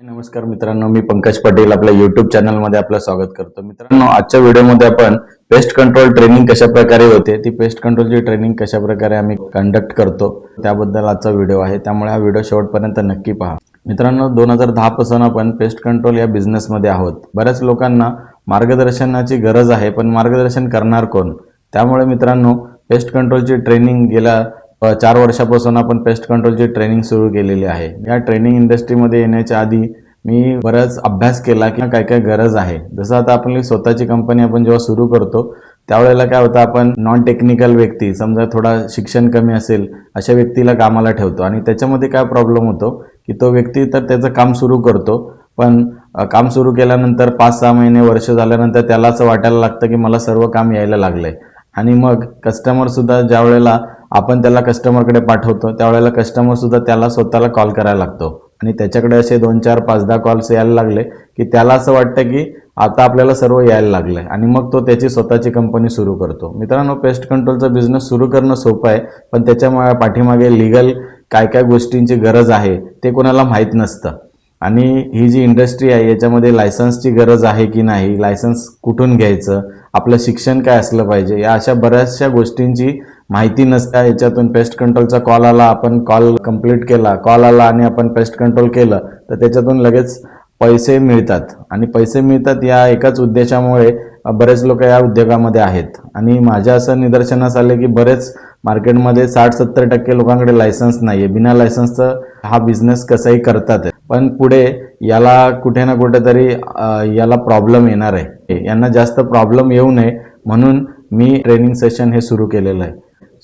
नमस्कार मित्रांनो, मी पंकज पाटील आपल्या युट्यूब चॅनलमध्ये आपलं स्वागत करतो. मित्रांनो, आजच्या व्हिडिओमध्ये आपण पेस्ट कंट्रोल ट्रेनिंग कशा प्रकारे होते, ती पेस्ट कंट्रोलची ट्रेनिंग कशा प्रकारे आम्ही कंडक्ट करतो त्याबद्दल आजचा व्हिडिओ आहे. त्यामुळे हा व्हिडिओ शेवटपर्यंत नक्की पहा. मित्रांनो, 2010 पासून आपण पेस्ट कंट्रोल या बिझनेसमध्ये आहोत. बऱ्याच लोकांना मार्गदर्शनाची गरज आहे, पण मार्गदर्शन करणार कोण? त्यामुळे मित्रांनो, पेस्ट कंट्रोलची ट्रेनिंग गेल्या 4 वर्षापासून आपण पेस्ट कंट्रोलची ट्रेनिंग सुरू केलेली आहे. या ट्रेनिंग इंडस्ट्रीमध्ये येण्याच्या आधी मी बराच अभ्यास केला की काय काय गरज आहे. जसं आता आपली स्वतःची कंपनी आपण जेव्हा सुरू करतो त्यावेळेला काय होतं, आपण नॉन टेक्निकल व्यक्ती, समजा थोडा शिक्षण कमी असेल अशा व्यक्तीला कामाला ठेवतो आणि त्याच्यामध्ये काय प्रॉब्लेम होतो की तो व्यक्ती तर त्याचं काम सुरू करतो, पण काम सुरू केल्यानंतर 5-6 महिने वर्ष झाल्यानंतर त्याला असं वाटायला लागतं की मला सर्व काम यायला लागलंय. आणि मग कस्टमर सुद्धा ज्या वेळेला आपण त्याला कस्टमरकडे पाठवतो त्यावेळेला कस्टमर सुद्धा त्याला स्वतःला कॉल करायला लागतो आणि त्याच्याकडे असे 2-4-5-10 कॉल्स यायला लागले की त्याला असं वाटतं की आता आपल्याला सर्व यायला लागलंय आणि मग तो त्याची स्वतःची कंपनी सुरू करतो. मित्रांनो, पेस्ट कंट्रोलचा बिझनेस सुरू करणं सोपं आहे, पण त्याच्या पाठीमागे लिगल काय काय गोष्टींची गरज आहे ते कोणाला माहीत नसतं. आणि ही जी इंडस्ट्री आहे याच्यामध्ये लायसन्सची गरज आहे की नाही, लायसन्स कुठून घ्यायचं, आपलं शिक्षण काय असलं पाहिजे, या अशा बऱ्याचशा गोष्टींची माहिती नसता. याच्यातून पेस्ट कंट्रोलचा कॉल आला, आपण कॉल कंप्लीट केला, कॉल आला आणि आपण पेस्ट कंट्रोल केलं तर त्याच्यातून लगेच पैसे मिळतात. आणि पैसे मिळतात या एकाच उद्देशामुळे बरेच लोक या उद्योगामध्ये आहेत. आणि माझ्या असं निदर्शनास आले की बरेच मार्केटमध्ये 60-70% लोकांकडे लायसन्स नाहीये. बिना लायसन्सचं हा बिझनेस कसाही करतात, पण पुढे याला कुठे ना कुठेतरी याला प्रॉब्लेम येणार आहे. यांना जास्त प्रॉब्लेम येऊ नये म्हणून मी ट्रेनिंग सेशन हे सुरू केलेलं आहे.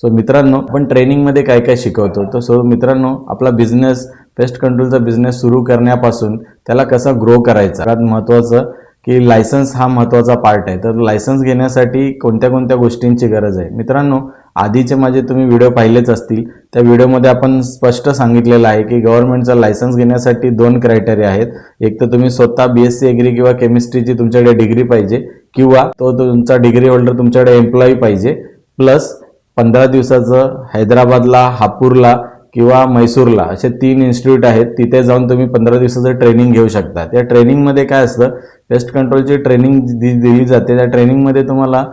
सो मित्रांनो, आपण ट्रेनिंगमध्ये काय काय शिकवतो, तर सो मित्रांनो, आपला बिझनेस, पेस्ट कंट्रोलचा बिझनेस सुरू करण्यापासून त्याला कसा ग्रो करायचा, सगळ्यात महत्त्वाचं की लायसन्स हा महत्त्वाचा पार्ट आहे. तर लायसन्स घेण्यासाठी कोणत्या कोणत्या गोष्टींची गरज आहे? मित्रांनो, आधीचे माझे तुम्ही व्हिडिओ पाहिलेच असतील. त्या व्हिडिओमध्ये आपण स्पष्ट सांगितलेलं आहे की गव्हर्नमेंटचा लायसन्स घेण्यासाठी 2 क्रायटेरिया आहेत. एक तर तुम्ही स्वतः BSc एग्री किंवा केमिस्ट्रीची तुमच्याकडे डिग्री पाहिजे, किंवा तो तुमचा डिग्री होल्डर तुमच्याकडे एम्प्लॉई पाहिजे, प्लस 15 दिवसाचं हैदराबादला, हापूरला किंवा मैसूरला असे 3 इन्स्टिट्यूट आहेत. तिथे जाऊन तुम्ही 15 दिवसाचं ट्रेनिंग घेऊ शकता. त्या ट्रेनिंगमध्ये काय असतं, पेस्ट कंट्रोलची ट्रेनिंग दिली जाते. त्या ट्रेनिंगमध्ये तुम्हाला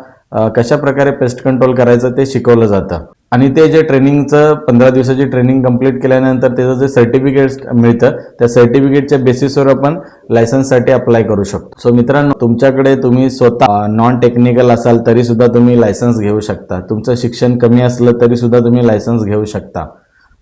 कशा प्रकारे पेस्ट कंट्रोल करायचं ते शिकवलं जातं. आणि ते जे ट्रेनिंगचं 15 दिवसाची ट्रेनिंग कंप्लीट केल्यानंतर त्याचं जे सर्टिफिकेट मिळतं, त्या सर्टिफिकेटच्या बेसिसवर आपण लायसन्ससाठी अप्लाय करू शकतो. सो मित्रांनो, तुमच्याकडे तुम्ही स्वतः नॉन टेक्निकल असाल तरी सुद्धा तुम्ही लायसन्स घेऊ शकता. तुमचं शिक्षण कमी असलं तरी सुद्धा तुम्ही लायसन्स घेऊ शकता.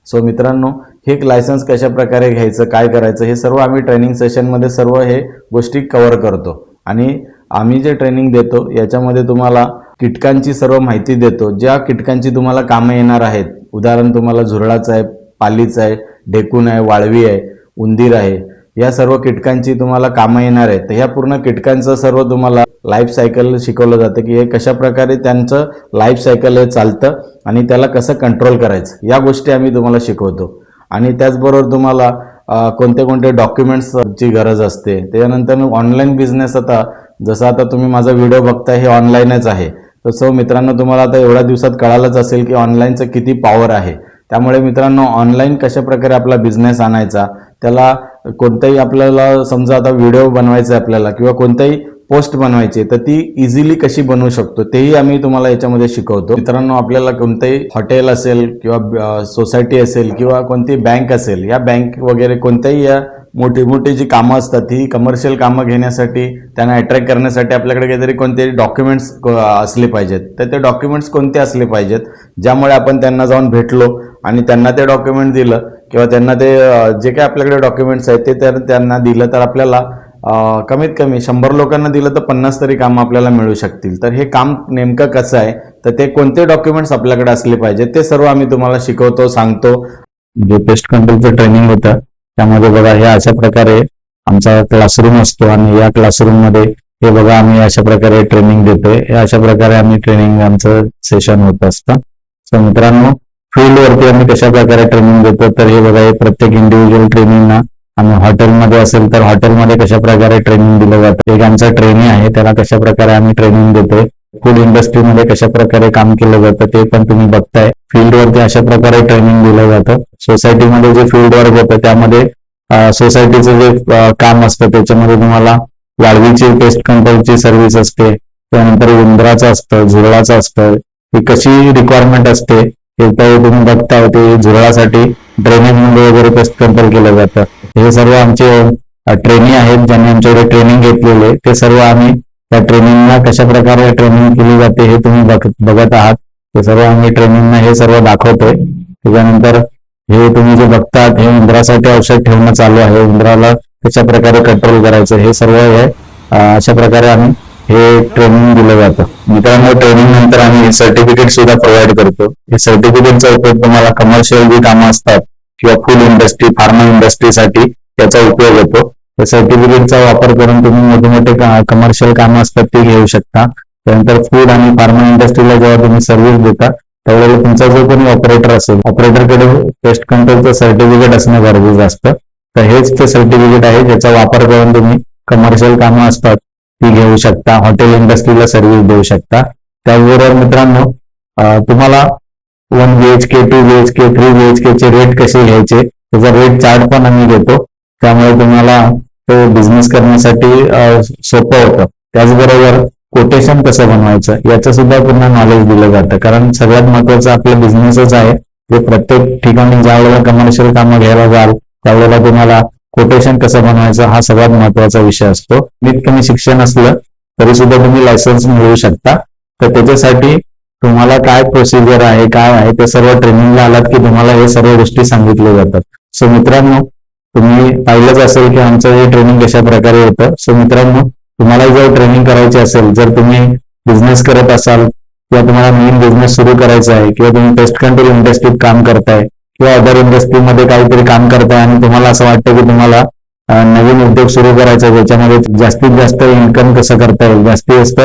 सो मित्रांनो, हे लायसन्स कशा प्रकारे घ्यायचं, काय करायचं, हे सर्व आम्ही ट्रेनिंग सेशनमध्ये सर्व हे गोष्टी कव्हर करतो. आणि आम्ही जे ट्रेनिंग देतो याच्यामध्ये तुम्हाला कीटकांची सर्व माहिती देतो, ज्या कीटकांची तुम्हाला कामं येणार आहेत. उदाहरण, तुम्हाला झुरळाचं आहे, पालीचं आहे, ढेकून आहे, वाळवी आहे, उंदीर आहे, या सर्व कीटकांची तुम्हाला कामं येणार आहेत. तर ह्या पूर्ण कीटकांचं सर्व तुम्हाला लाईफ सायकल शिकवलं जातं की हे कशा प्रकारे त्यांचं लाईफ सायकल हे चालतं आणि त्याला कसं कंट्रोल करायचं, या गोष्टी आम्ही तुम्हाला शिकवतो. आणि त्याचबरोबर तुम्हाला कोणते कोणते डॉक्युमेंट्सची गरज असते. त्याच्यानंतर ऑनलाईन बिझनेस, आता जसं आता तुम्ही माझा व्हिडिओ बघताय हे ऑनलाईनच आहे. तसं मित्रांनो, तुम्हाला आता एवढ्या दिवसात कळालंच असेल की ऑनलाईनचं किती पॉवर आहे. त्यामुळे मित्रांनो, ऑनलाईन कशा प्रकारे आपला बिझनेस आणायचा, त्याला कोणताही आपल्याला समजा आता व्हिडिओ बनवायचा आहे आपल्याला किंवा कोणताही पोस्ट बनवायची तर ती इझिली कशी बनवू शकतो तेही आम्ही तुम्हाला याच्यामध्ये शिकवतो. मित्रांनो, आपल्याला कोणतेही हॉटेल असेल किंवा सोसायटी असेल किंवा कोणती बँक असेल, या बँक वगैरे कोणत्याही या मोठी मोठी जी कामं असतात ही कमर्शियल कामं घेण्यासाठी, त्यांना अट्रॅक्ट करण्यासाठी आपल्याकडे काहीतरी कोणते डॉक्युमेंट्स असले पाहिजेत. तर ते डॉक्युमेंट्स कोणते असले पाहिजेत, ज्यामुळे आपण त्यांना जाऊन भेटलो आणि त्यांना ते डॉक्युमेंट दिलं किंवा त्यांना ते जे काही आपल्याकडे डॉक्युमेंट्स आहेत ते त्यांना दिलं तर आपल्याला कमीत कमी 100 लोकांना दिलं तर 50 तरी कामं आपल्याला मिळू शकतील. तर हे काम नेमकं कसं आहे, तर ते कोणते डॉक्युमेंट्स आपल्याकडे असले पाहिजे ते सर्व आम्ही तुम्हाला शिकवतो, सांगतो. जे पेस्ट कंट्रोलचं ट्रेनिंग होतं त्यामध्ये बघा, हे अशा प्रकारे आमचा क्लासरूम असतो आणि या क्लासरूममध्ये हे बघा आम्ही अशा प्रकारे ट्रेनिंग देतोय. हे अशा प्रकारे आम्ही ट्रेनिंग आमचं सेशन होत असतं. सो मित्रांनो, फील्डवरती आम्ही कशा प्रकारे ट्रेनिंग देतो, तर हे बघा, हे प्रत्येक इंडिव्हिज्युअल ट्रेनिंगना आम्ही हॉटेलमध्ये असेल तर हॉटेलमध्ये कशा प्रकारे ट्रेनिंग दिलं जातं, एक आमचा ट्रेनी आहे त्याला कशा प्रकारे आम्ही ट्रेनिंग देतोय. फूड इंडस्ट्रीमध्ये कशा प्रकारे काम केलं जातं ते पण तुम्ही बघताय. फील्डवरती अशा प्रकारे ट्रेनिंग दिलं जातं. सोसायटीमध्ये जे फील्ड वर्क होतं त्यामध्ये सोसायटीचं जे काम असतं त्याच्यामध्ये तुम्हाला वाळवीची पेस्ट कंट्रोलची सर्व्हिस असते, त्यानंतर उंदराचं असतं, झुरळाचं असतं. ही कशी रिक्वायरमेंट असते हे तर तुम्ही बघताय. ते झुरळासाठी ड्रेनेज मध्ये वगैरे पेस्ट कंट्रोल केलं जातं. हे सर्व आमचे ट्रेनी आहेत ज्यांनी आमच्याकडे ट्रेनिंग घेतलेले, ते सर्व आम्ही त्या ट्रेनिंगला कशा प्रकारे ट्रेनिंग केली जाते हे तुम्ही बघत आहात. ते सर्व आम्ही ट्रेनिंगना हे सर्व दाखवतोय. त्याच्यानंतर हे तुम्ही जे बघतात हे उंदरासाठी औषध ठेवणं चालू आहे. उंदराला कशा प्रकारे कंट्रोल करायचं हे सर्व हे अशा प्रकारे आम्ही हे ट्रेनिंग दिलं जातं. मित्रांनो, ट्रेनिंग नंतर आम्ही सर्टिफिकेट सुद्धा प्रोव्हाइड करतो. हे सर्टिफिकेटचा उपयोग तुम्हाला कमर्शियल जी कामं असतात किंवा फूड इंडस्ट्री, फार्मा इंडस्ट्रीसाठी याचा उपयोग होतो. या सर्टिफिकेटचा वापर करून तुम्ही मोठे मोठे कमर्शियल कामं असतात ते घेऊ शकता. त्यानंतर फूड आणि फार्मा इंडस्ट्रीला जेव्हा तुम्ही सर्व्हिस देता त्यावेळेला तुमचा जो कोणी ऑपरेटर असेल, ऑपरेटरकडे पेस्ट कंट्रोलचं सर्टिफिकेट असणं गरजेचं असतं. तर हेच ते सर्टिफिकेट आहे ज्याचा वापर करून तुम्ही कमर्शियल कामं असतात ती घेऊ शकता, हॉटेल इंडस्ट्रीला सर्व्हिस देऊ शकता. त्याचबरोबर मित्रांनो, तुम्हाला 1 BHK, 2 BHK, 3 BHK चे रेट कसे घ्यायचे त्याचा रेट चार्ट पण आम्ही देतो. त्यामुळे तुम्हाला तो बिझनेस करण्यासाठी सोपं होतं. त्याचबरोबर कोटेशन कसं बनवायचं याचं सुद्धा पुन्हा नॉलेज दिलं जातं. कारण सगळ्यात महत्वाचं आपलं बिझनेसच आहे. ते प्रत्येक ठिकाणी ज्या वेळेला कमर्शियल कामं घ्यायला जाल त्यावेळेला तुम्हाला कोटेशन कसं बनवायचं हा सगळ्यात महत्वाचा विषय असतो. कमीत कमी शिक्षण असलं तरी सुद्धा तुम्ही लायसन्स मिळवू शकता. तर त्याच्यासाठी तुम्हाला काय प्रोसिजर आहे, काय आहे, ते सर्व ट्रेनिंगला आलात की तुम्हाला हे सर्व गोष्टी सांगितल्या जातात. सो मित्रांनो, तुम्ही पाहिलंच असेल की आमचं हे ट्रेनिंग कशा प्रकारे होतं. सो मित्रांनो, तुम्हाला जर ट्रेनिंग करायची असेल, जर तुम्ही बिझनेस करत असाल किंवा तुम्हाला नवीन बिझनेस सुरू करायचा आहे किंवा तुम्ही पेस्ट कंट्रोल इंडस्ट्रीत काम करताय किंवा अदर इंडस्ट्रीमध्ये काहीतरी काम करताय आणि तुम्हाला असं वाटतं की तुम्हाला नवीन उद्योग सुरू करायचा आहे ज्याच्यामध्ये जास्तीत जास्त इन्कम कसं करता येईल, जास्तीत जास्त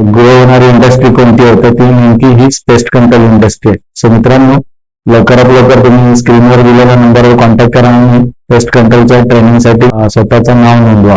ग्रो होणारी इंडस्ट्री कोणती होतं ती नेमकी ही पेस्ट कंट्रोल इंडस्ट्री आहे. सो मित्रांनो, लवकरात लवकर तुम्ही स्क्रीनवर दिलेल्या नंबरवर कॉन्टॅक्ट करा आणि पेस्ट कंट्रोलच्या ट्रेनिंगसाठी स्वतःचं नाव नोंदवा.